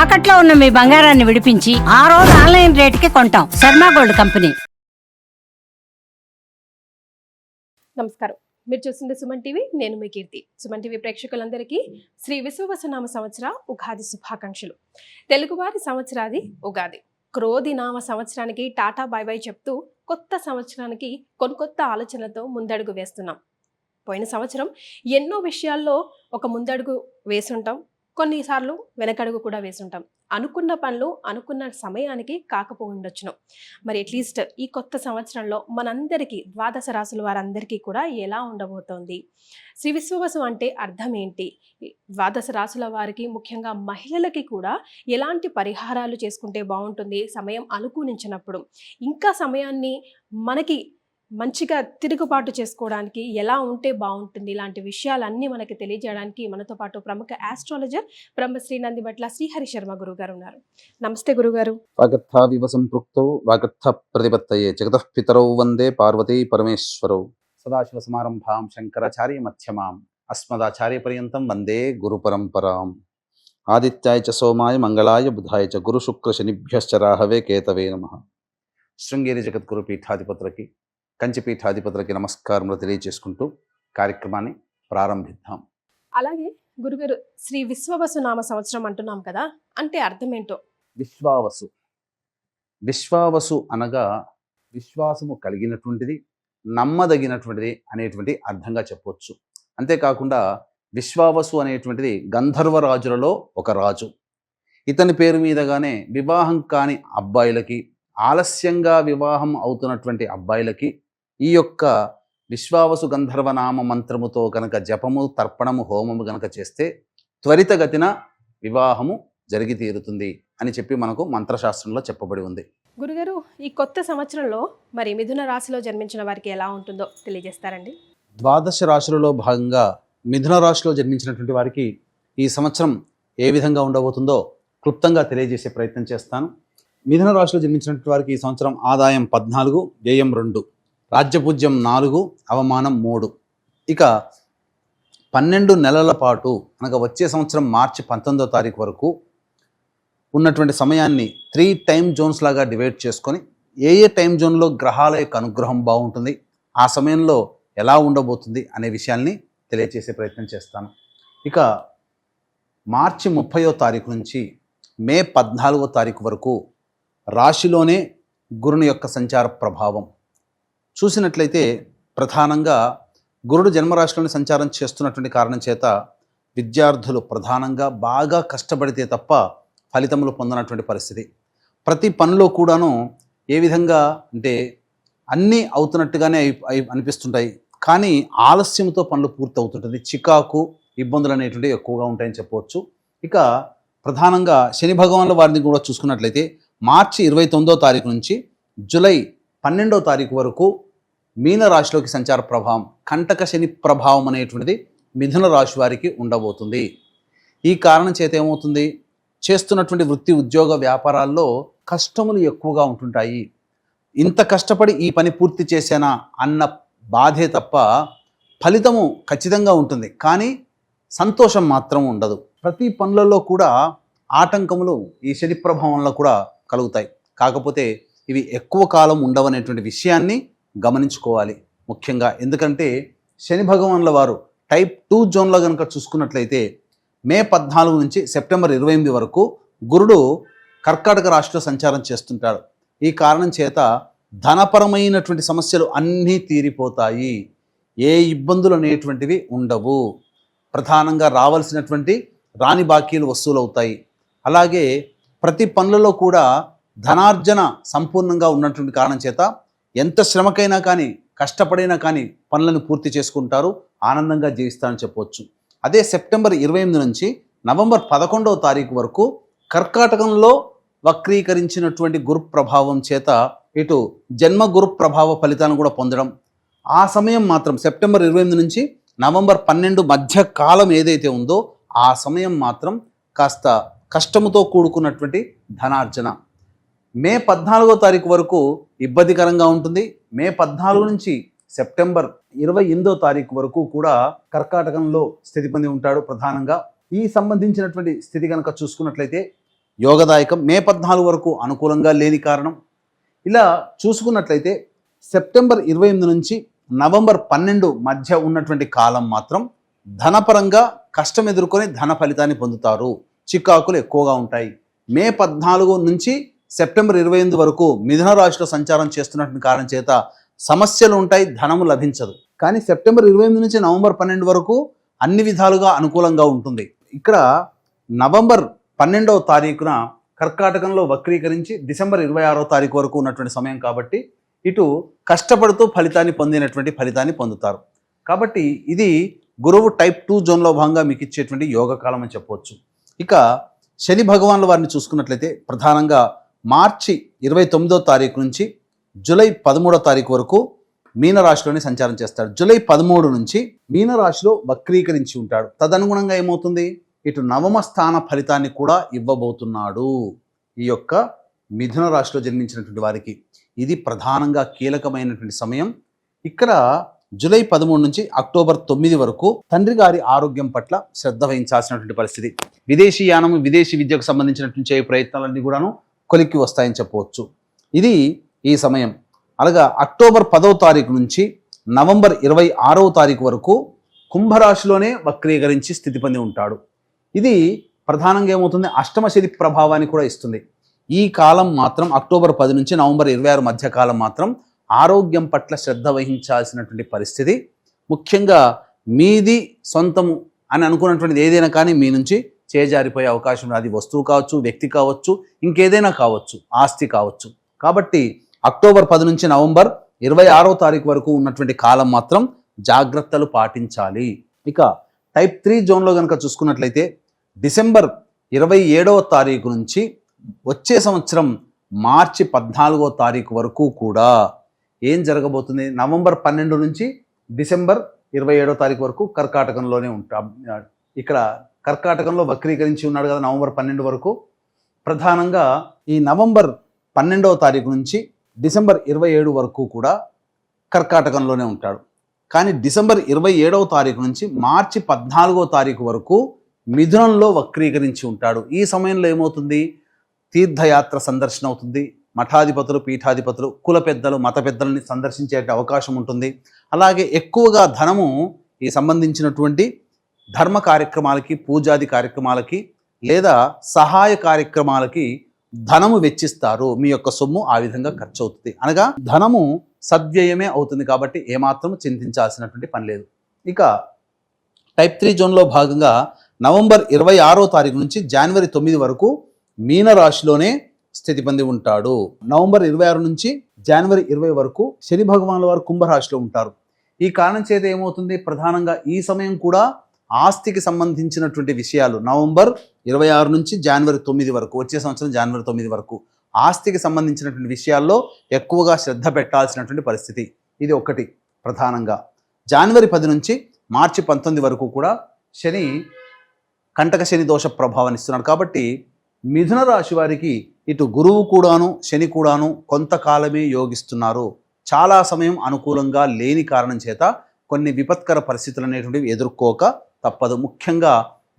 తాకట్లో ఉన్న మీ బంగారాన్ని విడిపించి ఆ రోజు ఆన్లైన్ రేటుకి కొంటాం. Sharma gold company. నమస్కారం, మీరు చూస్తుంది సుమన్ టీవీ. నేను మీ కీర్తి. సుమన్ టీవీ ప్రేక్షకులందరికీ శ్రీ విశ్వవసునామ సంవత్సర ఉగాది శుభాకాంక్షలు. తెలుగువారి సంవత్సరాది ఉగాది. క్రోధి నామ సంవత్సరానికి టాటా బై బై చెప్తూ కొత్త సంవత్సరానికి కొత్త ఆలోచనలతో ముందడుగు వేస్తున్నాం. పోయిన సంవత్సరం ఎన్నో విషయాల్లో ఒక ముందడుగు వేసుంటాం, కొన్నిసార్లు వెనకడుగు కూడా వేసుంటాం. అనుకున్న పనులు అనుకున్న సమయానికి కాకపోయిండొచ్చును. మరి అట్లీస్ట్ ఈ కొత్త సంవత్సరంలో మనందరికీ ద్వాదశ రాశుల వారందరికీ కూడా ఎలా ఉండబోతోంది, శ్రీ విశ్వవసు అంటే అర్థం ఏంటి, ద్వాదశ రాశుల వారికి ముఖ్యంగా మహిళలకి కూడా ఎలాంటి పరిహారాలు చేసుకుంటే బాగుంటుంది, సమయం అనుకూలించినప్పుడు ఇంకా సమయాన్ని మనకి మంచిగా తిరుగుబాటు చేసుకోవడానికి ఎలా ఉంటే బాగుంటుంది, ఇలాంటి విషయాలన్నీ మనకి తెలియజేయడానికి మనతో పాటు ప్రముఖ ఆస్ట్రాలజర్ బ్రహ్మశ్రీ నందిబట్ల శ్రీహరి శర్మ గురుగారు ఉన్నారు. నమస్తే గురుగారు. వాగర్థావివ సంపృక్తో వాగర్థ ప్రతిపత్తయే జగతః పితరౌ వందే పార్వతీ పరమేశ్వరౌ. సదాశివ సమారంభాం శంకరాచార్య మధ్యమాం అస్మదాచార్య పర్యంతం వందే గురు పరంపరాం. ఆదిత్యాయ చ సోమాయ మంగళాయ బుధాయ చ గురు శుక్ర శనిభ్యశ్చ రాహవే కేతవే నమః. శృంగేరి జగద్గురు పీఠాధిపతులకి, కంచి పీఠాధిపతులకి నమస్కారములు తెలియజేసుకుంటూ కార్యక్రమాన్ని ప్రారంభిద్దాం. అలాగే గురుగారు, శ్రీ విశ్వవసు నామ సంవత్సరం అంటున్నాం కదా, అంటే అర్థం ఏంటో? విశ్వావసు. విశ్వావసు అనగా విశ్వాసము కలిగినటువంటిది, నమ్మదగినటువంటిది అనేటువంటి అర్థంగా చెప్పవచ్చు. అంతేకాకుండా విశ్వావసు అనేటువంటిది గంధర్వరాజులలో ఒక రాజు. ఇతని పేరు మీదగానే వివాహం కాని అబ్బాయిలకి, ఆలస్యంగా వివాహం అవుతున్నటువంటి అబ్బాయిలకి ఈ యొక్క విశ్వావసు గంధర్వనామ మంత్రముతో కనుక జపము, తర్పణము, హోమము గనక చేస్తే త్వరితగతిన వివాహము జరిగి తీరుతుంది అని చెప్పి మనకు మంత్రశాస్త్రంలో చెప్పబడి ఉంది. గురుగారు, ఈ కొత్త సంవత్సరంలో మరి మిథున రాశిలో జన్మించిన వారికి ఎలా ఉంటుందో తెలియజేస్తారండి? ద్వాదశ రాశులలో భాగంగా మిథున రాశిలో జన్మించినటువంటి వారికి ఈ సంవత్సరం ఏ విధంగా ఉండబోతుందో క్లుప్తంగా తెలియజేసే ప్రయత్నం చేస్తాను. మిథున రాశిలో జన్మించినటువంటి వారికి ఈ సంవత్సరం ఆదాయం 14, వ్యయం 2, రాజ్యపూజ్యం 4, అవమానం 3. ఇక 12 నెలల పాటు అనగా వచ్చే సంవత్సరం మార్చి 19వ తారీఖు వరకు ఉన్నటువంటి సమయాన్ని 3 టైమ్ జోన్స్ లాగా డివైడ్ చేసుకొని ఏ టైం జోన్లో గ్రహాల యొక్క అనుగ్రహం బాగుంటుంది, ఆ సమయంలో ఎలా ఉండబోతుంది అనే విషయాల్ని తెలియజేసే ప్రయత్నం చేస్తాను. ఇక మార్చి 30వ తారీఖు నుంచి మే 14వ తారీఖు వరకు రాశిలోనే గురుని యొక్క సంచార ప్రభావం చూసినట్లయితే ప్రధానంగా గురుడు జన్మరాశిలోని సంచారం చేస్తున్నటువంటి కారణం చేత విద్యార్థులు ప్రధానంగా బాగా కష్టపడితే తప్ప ఫలితములు పొందనటువంటి పరిస్థితి. ప్రతి పనిలో కూడాను ఏ విధంగా అంటే అన్నీ అవుతున్నట్టుగానే అనిపిస్తుంటాయి, కానీ ఆలస్యంతో పనులు పూర్తి అవుతుంటుంది. చికాకు, ఇబ్బందులు అనేటువంటివి ఎక్కువగా ఉంటాయని చెప్పవచ్చు. ఇక ప్రధానంగా శని భగవానుల వారిని కూడా చూసుకున్నట్లయితే మార్చి 29వ తారీఖు నుంచి జూలై 12వ తారీఖు వరకు మీన రాశిలోకి సంచార ప్రభావం, కంటక శని ప్రభావం అనేటువంటిది మిథున రాశి వారికి ఉండబోతుంది. ఈ కారణం చేత ఏమవుతుంది, చేస్తున్నటువంటి వృత్తి, ఉద్యోగ, వ్యాపారాల్లో కష్టములు ఎక్కువగా ఉంటుంటాయి. ఇంత కష్టపడి ఈ పని పూర్తి చేశానా అన్న బాధే తప్ప ఫలితము ఖచ్చితంగా ఉంటుంది, కానీ సంతోషం మాత్రం ఉండదు. ప్రతి పనులలో కూడా ఆటంకములు ఈ శని ప్రభావంలో కూడా కలుగుతాయి. కాకపోతే ఇవి ఎక్కువ కాలం ఉండవనేటువంటి విషయాన్ని గమనించుకోవాలి ముఖ్యంగా. ఎందుకంటే శని భగవానుల వారు టైప్ 2 జోన్లో కనుక చూసుకున్నట్లయితే మే 14 నుంచి సెప్టెంబర్ 28 వరకు గురుడు కర్కాటక రాశిలో సంచారం చేస్తుంటాడు. ఈ కారణం చేత ధనపరమైనటువంటి సమస్యలు అన్నీ తీరిపోతాయి, ఏ ఇబ్బందులు అనేటువంటివి ఉండవు. ప్రధానంగా రావాల్సినటువంటి రాని బాకీలు వసూలవుతాయి. అలాగే ప్రతి పనులలో కూడా ధనార్జన సంపూర్ణంగా ఉన్నటువంటి కారణం చేత ఎంత శ్రమకైనా కానీ, కష్టపడినా కానీ పనులను పూర్తి చేసుకుంటారు, ఆనందంగా జీవిస్తారని చెప్పవచ్చు. అదే సెప్టెంబర్ 28 నుంచి నవంబర్ 11వ తారీఖు వరకు కర్కాటకంలో వక్రీకరించినటువంటి గురు ప్రభావం చేత ఇటు జన్మ గురు ప్రభావ ఫలితాలను కూడా పొందడం. ఆ సమయం మాత్రం సెప్టెంబర్ 28 నుంచి నవంబర్ 12 మధ్య కాలం ఏదైతే ఉందో ఆ సమయం మాత్రం కాస్త కష్టముతో కూడుకున్నటువంటి ధనార్జన. మే 14వ తారీఖు వరకు ఇబ్బందికరంగా ఉంటుంది. మే 14 నుంచి సెప్టెంబర్ 28వ తారీఖు వరకు కూడా కర్కాటకంలో స్థితి పొంది ఉంటాడు. ప్రధానంగా ఈ సంబంధించినటువంటి స్థితి కనుక చూసుకున్నట్లయితే యోగదాయకం. మే 14 వరకు అనుకూలంగా లేని కారణం. ఇలా చూసుకున్నట్లయితే సెప్టెంబర్ 28 నుంచి నవంబర్ 12 మధ్య ఉన్నటువంటి కాలం మాత్రం ధనపరంగా కష్టం ఎదుర్కొని ధన ఫలితాన్ని పొందుతారు. చికాకులు ఎక్కువగా ఉంటాయి. మే 14 నుంచి సెప్టెంబర్ 28 వరకు మిథున రాశిలో సంచారం చేస్తున్నటువంటి కారణం చేత సమస్యలు ఉంటాయి, ధనము లభించదు. కానీ సెప్టెంబర్ 28 నుంచి నవంబర్ 12 వరకు అన్ని విధాలుగా అనుకూలంగా ఉంటుంది. ఇక్కడ నవంబర్ 12వ తారీఖున కర్కాటకంలో వక్రీకరించి డిసెంబర్ 26వ తారీఖు వరకు ఉన్నటువంటి సమయం కాబట్టి ఇటు కష్టపడుతూ ఫలితాన్ని పొందుతారు. కాబట్టి ఇది గురువు టైప్ 2 జోన్లో భాగంగా మీకు ఇచ్చేటువంటి యోగకాలం అని చెప్పవచ్చు. ఇక శని భగవానుల వారిని చూసుకున్నట్లయితే ప్రధానంగా మార్చి 29వ తారీఖు నుంచి జూలై 13వ తారీఖు వరకు మీనరాశిలోనే సంచారం చేస్తాడు. జూలై 13 నుంచి మీనరాశిలో వక్రీకరించి ఉంటాడు. తదనుగుణంగా ఏమవుతుంది, ఇటు నవమ స్థాన ఫలితాన్ని కూడా ఇవ్వబోతున్నాడు ఈ యొక్క మిథున రాశిలో జన్మించినటువంటి వారికి. ఇది ప్రధానంగా కీలకమైనటువంటి సమయం. ఇక్కడ జూలై 13 నుంచి అక్టోబర్ 9 వరకు తండ్రి గారి ఆరోగ్యం పట్ల శ్రద్ధ వహించాల్సినటువంటి పరిస్థితి. విదేశీ యానము, విదేశీ విద్యకు సంబంధించినటువంటి చేయ ప్రయత్నాలన్నీ కూడాను కొలిక్కి వస్తాయని చెప్పవచ్చు. ఇది ఈ సమయం. అలాగా అక్టోబర్ 10వ తారీఖు నుంచి నవంబర్ 26వ తారీఖు వరకు కుంభరాశిలోనే వక్రీకరించి స్థితి పొంది ఉంటాడు. ఇది ప్రధానంగా ఏమవుతుంది, అష్టమ శని ప్రభావాన్ని కూడా ఇస్తుంది. ఈ కాలం మాత్రం అక్టోబర్ 10 నుంచి నవంబర్ 26 మధ్య కాలం మాత్రం ఆరోగ్యం పట్ల శ్రద్ధ వహించాల్సినటువంటి పరిస్థితి. ముఖ్యంగా మీది సొంతము అని అనుకున్నటువంటిది ఏదైనా కానీ మీ నుంచి చేజారిపోయే అవకాశం ఉంది. అది వస్తువు కావచ్చు, వ్యక్తి కావచ్చు, ఇంకేదైనా కావచ్చు, ఆస్తి కావచ్చు. కాబట్టి అక్టోబర్ 10 నుంచి నవంబర్ 26వ తారీఖు వరకు ఉన్నటువంటి కాలం మాత్రం జాగ్రత్తలు పాటించాలి. ఇక టైప్ 3 జోన్లో కనుక చూసుకున్నట్లయితే డిసెంబర్ 27వ తారీఖు నుంచి వచ్చే సంవత్సరం మార్చి 14వ తారీఖు వరకు కూడా ఏం జరగబోతుంది, నవంబర్ 12 నుంచి డిసెంబర్ 27వ తారీఖు వరకు కర్కాటకంలోనే ఉంటాం. ఇక్కడ కర్కాటకంలో వక్రీకరించి ఉన్నాడు కదా నవంబర్ 12 వరకు. ప్రధానంగా ఈ నవంబర్ 12వ తారీఖు నుంచి డిసెంబర్ 27 వరకు కూడా కర్కాటకంలోనే ఉంటాడు. కానీ డిసెంబర్ 27వ తారీఖు నుంచి మార్చి 14వ తారీఖు వరకు మిథునంలో వక్రీకరించి ఉంటాడు. ఈ సమయంలో ఏమవుతుంది, తీర్థయాత్ర సందర్శన అవుతుంది. మఠాధిపతులు, పీఠాధిపతులు, కుల పెద్దలు, మత పెద్దలని సందర్శించే అవకాశం ఉంటుంది. అలాగే ఎక్కువగా ధనము ఈ సంబంధించినటువంటి ధర్మ కార్యక్రమాలకి, పూజాది కార్యక్రమాలకి లేదా సహాయ కార్యక్రమాలకి ధనము వెచ్చిస్తారు. మీ యొక్క సొమ్ము ఆ విధంగా ఖర్చు అవుతుంది. అనగా ధనము సద్వ్యయమే అవుతుంది. కాబట్టి ఏమాత్రం చింతించాల్సినటువంటి పని లేదు. ఇక టైప్ 3 జోన్లో భాగంగా నవంబర్ 26వ తారీఖు నుంచి జనవరి 9 వరకు మీనరాశిలోనే స్థితి పొంది ఉంటాడు. నవంబర్ 26 నుంచి జనవరి 20 వరకు శని భగవానుల వారు కుంభరాశిలో ఉంటారు. ఈ కారణం చేత ఏమవుతుంది, ప్రధానంగా ఈ సమయం కూడా ఆస్తికి సంబంధించినటువంటి విషయాలు నవంబర్ 26 నుంచి జనవరి 9 వరకు, వచ్చే సంవత్సరం జనవరి 9 వరకు ఆస్తికి సంబంధించినటువంటి విషయాల్లో ఎక్కువగా శ్రద్ధ పెట్టాల్సినటువంటి పరిస్థితి. ఇది ఒకటి ప్రధానంగా. జనవరి 10 నుంచి మార్చి 19 వరకు కూడా శని కంటక శని దోష ప్రభావాన్ని ఇస్తున్నాడు. కాబట్టి మిథున రాశి వారికి ఇటు గురువు కూడాను శని కూడాను కొంతకాలమే యోగిస్తున్నారు. చాలా సమయం అనుకూలంగా లేని కారణం చేత కొన్ని విపత్కర పరిస్థితులు అనేటువంటివి ఎదుర్కోక తప్పదు. ముఖ్యంగా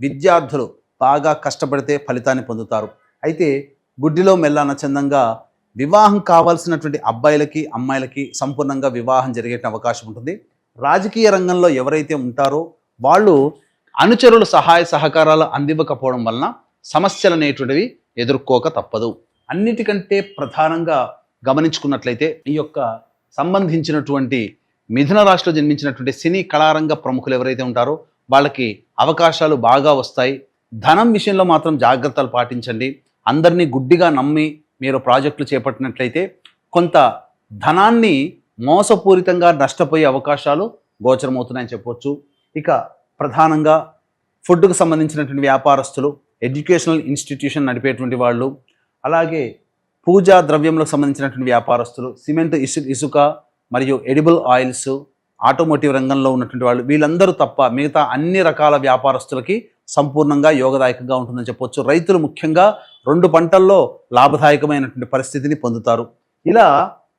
విద్యార్థులు బాగా కష్టపడితే ఫలితాన్ని పొందుతారు. అయితే గుడ్డిలో మెల్లాన చందంగా వివాహం కావాల్సినటువంటి అబ్బాయిలకి అమ్మాయిలకి సంపూర్ణంగా వివాహం జరిగే అవకాశం ఉంటుంది. రాజకీయ రంగంలో ఎవరైతే ఉంటారో వాళ్ళు అనుచరులు సహాయ సహకారాలు అందివ్వకపోవడం వలన సమస్యలు అనేటువంటివి ఎదుర్కోక తప్పదు. అన్నిటికంటే ప్రధానంగా గమనించుకున్నట్లయితే ఈ యొక్క సంబంధించినటువంటి మిథున రాశిలో జన్మించినటువంటి సినీ కళారంగ ప్రముఖులు ఎవరైతే ఉంటారో వాళ్ళకి అవకాశాలు బాగా వస్తాయి. ధనం విషయంలో మాత్రం జాగ్రత్తలు పాటించండి. అందరినీ గుడ్డిగా నమ్మి మీరు ప్రాజెక్టులు చేపట్టినట్లయితే కొంత ధనాన్ని మోసపూరితంగా నష్టపోయే అవకాశాలు గోచరమవుతున్నాయని చెప్పవచ్చు. ఇక ప్రధానంగా ఫుడ్కు సంబంధించినటువంటి వ్యాపారస్తులు, ఎడ్యుకేషనల్ ఇన్స్టిట్యూషన్ నడిపేటువంటి వాళ్ళు, అలాగే పూజా ద్రవ్యంలకు సంబంధించినటువంటి వ్యాపారస్తులు, సిమెంట్, ఇసుక మరియు ఎడిబుల్ ఆయిల్స్, ఆటోమోటివ్ రంగంలో ఉన్నటువంటి వాళ్ళు, వీళ్ళందరూ తప్ప మిగతా అన్ని రకాల వ్యాపారస్తులకి సంపూర్ణంగా యోగదాయకంగా ఉంటుందని చెప్పవచ్చు. రైతులు ముఖ్యంగా 2 పంటల్లో లాభదాయకమైనటువంటి పరిస్థితిని పొందుతారు. ఇలా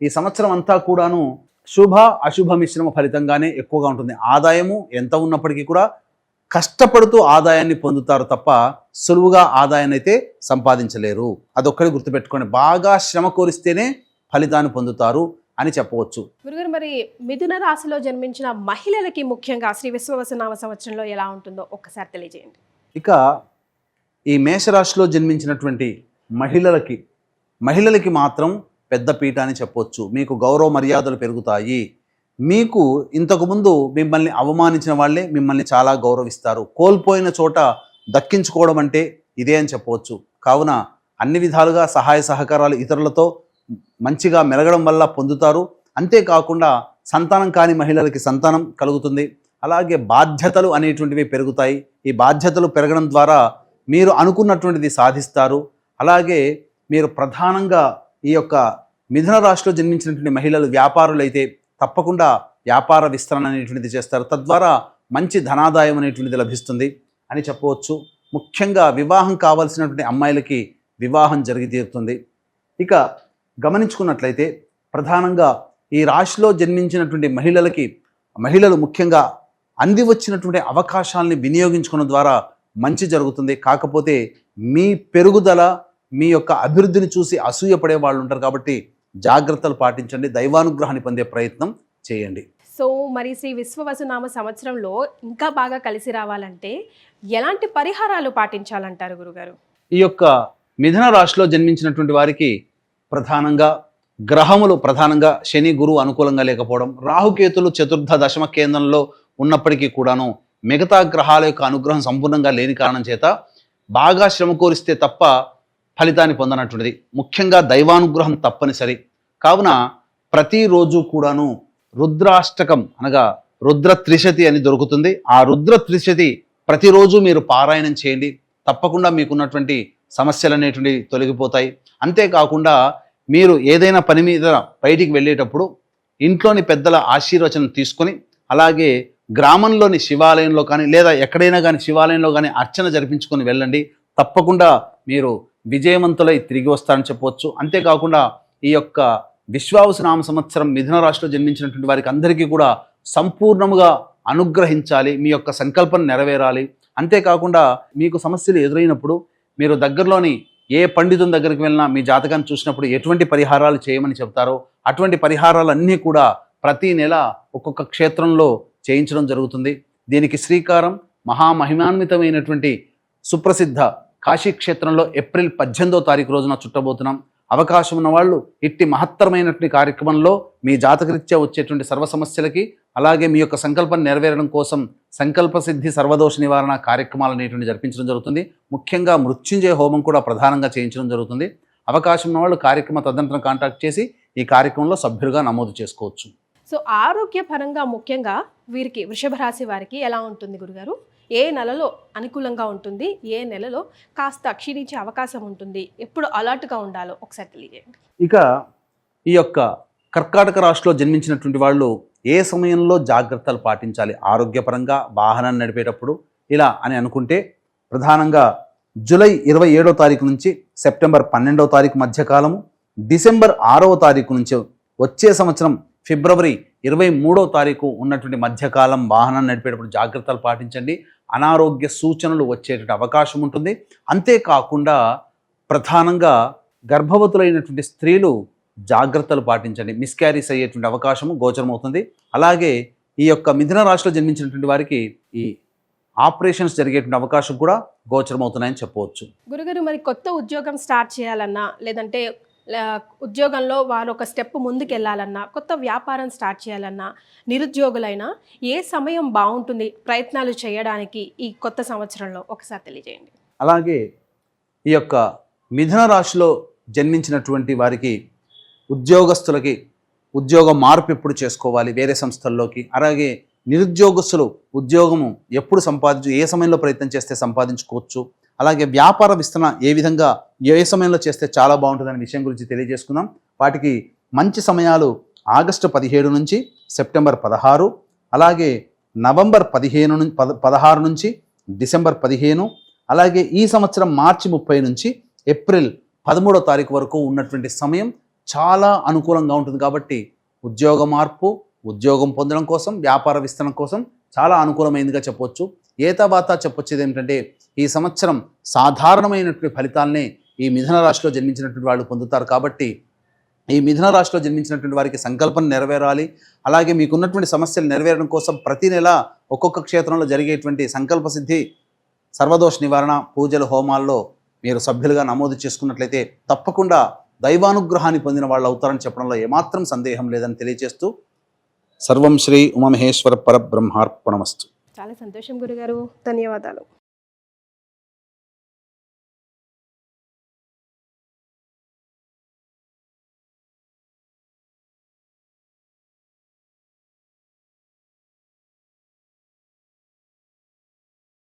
ఈ సంవత్సరం అంతా కూడాను శుభ అశుభ మిశ్రమ ఫలితంగానే ఎక్కువగా ఉంటుంది. ఆదాయము ఎంత ఉన్నప్పటికీ కూడా కష్టపడుతూ ఆదాయాన్ని పొందుతారు తప్ప సులువుగా ఆదాయాన్ని అయితే సంపాదించలేరు. అదొక్కడి గుర్తుపెట్టుకోండి. బాగా శ్రమ కోరిస్తేనే ఫలితాన్ని పొందుతారు అని చెప్పవచ్చు. గురుగారు, మరి మిథున రాశిలో జన్మించిన మహిళలకి ముఖ్యంగా శ్రీ విశ్వవసనామ సంవత్సరంలో ఎలా ఉంటుందో ఒక్కసారి తెలియజేయండి. ఇక ఈ మేషరాశిలో జన్మించినటువంటి మహిళలకి మాత్రం పెద్ద పీట అని చెప్పవచ్చు. మీకు గౌరవ మర్యాదలు పెరుగుతాయి. మీకు ఇంతకుముందు మిమ్మల్ని అవమానించిన వాళ్ళే మిమ్మల్ని చాలా గౌరవిస్తారు. కోల్పోయిన చోట దక్కించుకోవడం అంటే ఇదే అని చెప్పవచ్చు. కావున అన్ని విధాలుగా సహాయ సహకారాలు ఇతరులతో మంచిగా మెలగడం వల్ల పొందుతారు. అంతేకాకుండా సంతానం కాని మహిళలకి సంతానం కలుగుతుంది. అలాగే బాధ్యతలు అనేటువంటివి పెరుగుతాయి. ఈ బాధ్యతలు పెరగడం ద్వారా మీరు అనుకున్నటువంటిది సాధిస్తారు. అలాగే మీరు ప్రధానంగా ఈ యొక్క మిథున రాశిలో జన్మించినటువంటి మహిళలు వ్యాపారులైతే తప్పకుండా వ్యాపార విస్తరణ అనేటువంటిది చేస్తారు. తద్వారా మంచి ధనాదాయం అనేటువంటిది లభిస్తుంది అని చెప్పవచ్చు. ముఖ్యంగా వివాహం కావాల్సినటువంటి అమ్మాయిలకి వివాహం జరిగి తీరుతుంది. ఇక గమనించుకున్నట్లయితే ప్రధానంగా ఈ రాశిలో జన్మించినటువంటి మహిళలు ముఖ్యంగా అంది వచ్చినటువంటి అవకాశాలని వినియోగించుకోవడం ద్వారా మంచి జరుగుతుంది. కాకపోతే మీ పెరుగుదల, మీ యొక్క అభివృద్ధిని చూసి అసూయపడే వాళ్ళు ఉంటారు. కాబట్టి జాగ్రత్తలు పాటించండి. దైవానుగ్రహాన్ని పొందే ప్రయత్నం చేయండి. సో మరి శ్రీ విశ్వవసునామ సంవత్సరంలో ఇంకా బాగా కలిసి రావాలంటే ఎలాంటి పరిహారాలు పాటించాలంటారు గురుగారు? ఈ యొక్క మిథున రాశిలో జన్మించినటువంటి వారికి ప్రధానంగా గ్రహములు ప్రధానంగా శని గురువు అనుకూలంగా లేకపోవడం, రాహుకేతులు చతుర్థ దశమ కేంద్రంలో ఉన్నప్పటికీ కూడాను మిగతా గ్రహాల యొక్క అనుగ్రహం సంపూర్ణంగా లేని కారణం చేత బాగా శ్రమ కోరిస్తే తప్ప ఫలితాన్ని పొందనటువంటిది. ముఖ్యంగా దైవానుగ్రహం తప్పనిసరి. కావున ప్రతిరోజు కూడాను రుద్రాష్టకం అనగా రుద్ర త్రిశతి అని దొరుకుతుంది. ఆ రుద్ర త్రిశతి ప్రతిరోజు మీరు పారాయణం చేయండి. తప్పకుండా మీకున్నటువంటి సమస్యలు అనేటువంటివి తొలగిపోతాయి. అంతేకాకుండా మీరు ఏదైనా పని మీద బయటికి వెళ్ళేటప్పుడు ఇంట్లోని పెద్దల ఆశీర్వచనం తీసుకొని, అలాగే గ్రామంలోని శివాలయంలో కానీ లేదా ఎక్కడైనా కానీ శివాలయంలో కానీ అర్చన జరిపించుకొని వెళ్ళండి. తప్పకుండా మీరు విజయవంతులై తిరిగి వస్తారని చెప్పవచ్చు. అంతేకాకుండా ఈ యొక్క విశ్వావసునామ సంవత్సరం మిథున రాశిలో జన్మించినటువంటి వారికి అందరికీ కూడా సంపూర్ణముగా అనుగ్రహించాలి. మీ యొక్క సంకల్పం నెరవేరాలి. అంతేకాకుండా మీకు సమస్యలు ఎదురైనప్పుడు మీరు దగ్గరలోని ఏ పండితుని దగ్గరికి వెళ్ళినా మీ జాతకాన్ని చూసినప్పుడు ఎటువంటి పరిహారాలు చేయమని చెప్తారో అటువంటి పరిహారాలన్నీ కూడా ప్రతి నెల ఒక్కొక్క క్షేత్రంలో చేయించడం జరుగుతుంది. దీనికి శ్రీకారం మహామహిమాన్వితమైనటువంటి సుప్రసిద్ధ కాశీ క్షేత్రంలో ఏప్రిల్ 18వ తారీఖు రోజున చుట్టబోతున్నాం. అవకాశం ఉన్న వాళ్ళు ఇట్టి మహత్తరమైనటువంటి కార్యక్రమంలో మీ జాతకరీత్యా వచ్చేటువంటి సర్వ సమస్యలకి, అలాగే మీ యొక్క సంకల్పం నెరవేరడం కోసం సంకల్ప సిద్ధి సర్వదోష నివారణ కార్యక్రమాలు అనేటువంటి జరిపించడం జరుగుతుంది. ముఖ్యంగా మృత్యుంజయ హోమం కూడా ప్రధానంగా చేయించడం జరుగుతుంది. అవకాశం ఉన్న వాళ్ళు కార్యక్రమ తదనంతరం కాంటాక్ట్ చేసి ఈ కార్యక్రమంలో సభ్యులుగా నమోదు చేసుకోవచ్చు. సో ఆరోగ్యపరంగా ముఖ్యంగా వీరికి వృషభ రాశి వారికి ఎలా ఉంటుంది గురుగారు? ఏ నెలలో అనుకూలంగా ఉంటుంది, ఏ నెలలో కాస్త క్షీణించే అవకాశం ఉంటుంది, ఎప్పుడు అలర్ట్గా ఉండాలో ఒకసారి తెలియజేయండి. ఇక ఈ యొక్క కర్కాటక రాశిలో జన్మించినటువంటి వాళ్ళు ఏ సమయంలో జాగ్రత్తలు పాటించాలి ఆరోగ్యపరంగా వాహనాన్ని నడిపేటప్పుడు ఇలా అని అనుకుంటే, ప్రధానంగా జూలై 27వ తారీఖు నుంచి సెప్టెంబర్ 12వ తారీఖు మధ్యకాలము, డిసెంబర్ 6వ తారీఖు నుంచి వచ్చే సంవత్సరం ఫిబ్రవరి 23వ తారీఖు ఉన్నటువంటి మధ్యకాలం వాహనాన్ని నడిపేటప్పుడు జాగ్రత్తలు పాటించండి. అనారోగ్య సూచనలు వచ్చేటువంటి అవకాశం ఉంటుంది. అంతేకాకుండా ప్రధానంగా గర్భవతులైనటువంటి స్త్రీలు జాగ్రత్తలు పాటించండి. మిస్క్యారీస్ అయ్యేటువంటి అవకాశము గోచరమవుతుంది. అలాగే ఈ యొక్క మిథున రాశిలో జన్మించినటువంటి వారికి ఈ ఆపరేషన్స్ జరిగేటువంటి అవకాశం కూడా గోచరమవుతున్నాయని చెప్పవచ్చు. గురుగారు, మరి కొత్త ఉద్యోగం స్టార్ట్ చేయాలన్నా, లేదంటే ఉద్యోగంలో వారు ఒక స్టెప్ ముందుకు వెళ్ళాలన్నా, కొత్త వ్యాపారం స్టార్ట్ చేయాలన్నా, నిరుద్యోగులైనా ఏ సమయం బాగుంటుంది ప్రయత్నాలు చేయడానికి ఈ కొత్త సంవత్సరంలో ఒకసారి తెలియజేయండి. అలాగే ఈ యొక్క మిథున రాశిలో జన్మించినటువంటి వారికి ఉద్యోగస్తులకి ఉద్యోగ మార్పు ఎప్పుడు చేసుకోవాలి వేరే సంస్థల్లోకి, అలాగే నిరుద్యోగస్తులు ఉద్యోగము ఎప్పుడు ఏ సమయంలో ప్రయత్నం చేస్తే సంపాదించుకోవచ్చు, అలాగే వ్యాపార విస్తరణ ఏ విధంగా ఏ సమయంలో చేస్తే చాలా బాగుంటుందనే విషయం గురించి తెలియజేసుకుందాం. వాటికి మంచి సమయాలు ఆగస్టు 17 నుంచి సెప్టెంబర్ 16, అలాగే నవంబర్ 16 నుంచి డిసెంబర్ 15, అలాగే ఈ సంవత్సరం మార్చి 30 నుంచి ఏప్రిల్ 13వ తారీఖు వరకు ఉన్నటువంటి సమయం చాలా అనుకూలంగా ఉంటుంది. కాబట్టి ఉద్యోగ మార్పు, ఉద్యోగం పొందడం కోసం, వ్యాపార విస్తరణ కోసం చాలా అనుకూలమైనదిగా చెప్పవచ్చు. ఏతాబాతా చెప్పొచ్చేది ఏమిటంటే ఈ సంవత్సరం సాధారణమైనటువంటి ఫలితాలనే ఈ మిథున రాశిలో జన్మించినటువంటి వాళ్ళు పొందుతారు. కాబట్టి ఈ మిథున రాశిలో జన్మించినటువంటి వారికి సంకల్పం నెరవేరాలి. అలాగే మీకున్నటువంటి సమస్యలు నెరవేరడం కోసం ప్రతి నెల ఒక్కొక్క క్షేత్రంలో జరిగేటువంటి సంకల్ప సిద్ధి, సర్వదోష నివారణ పూజలు, హోమాల్లో మీరు సభ్యులుగా నమోదు చేసుకున్నట్లయితే తప్పకుండా దైవానుగ్రహాన్ని పొందిన వాళ్ళు అవుతారని చెప్పడంలో ఏమాత్రం సందేహం లేదని తెలియజేస్తూ సర్వం శ్రీ ఉమామహేశ్వర పరబ్రహ్మార్పణమస్తు. చాలా సంతోషం గురుగారు, ధన్యవాదాలు.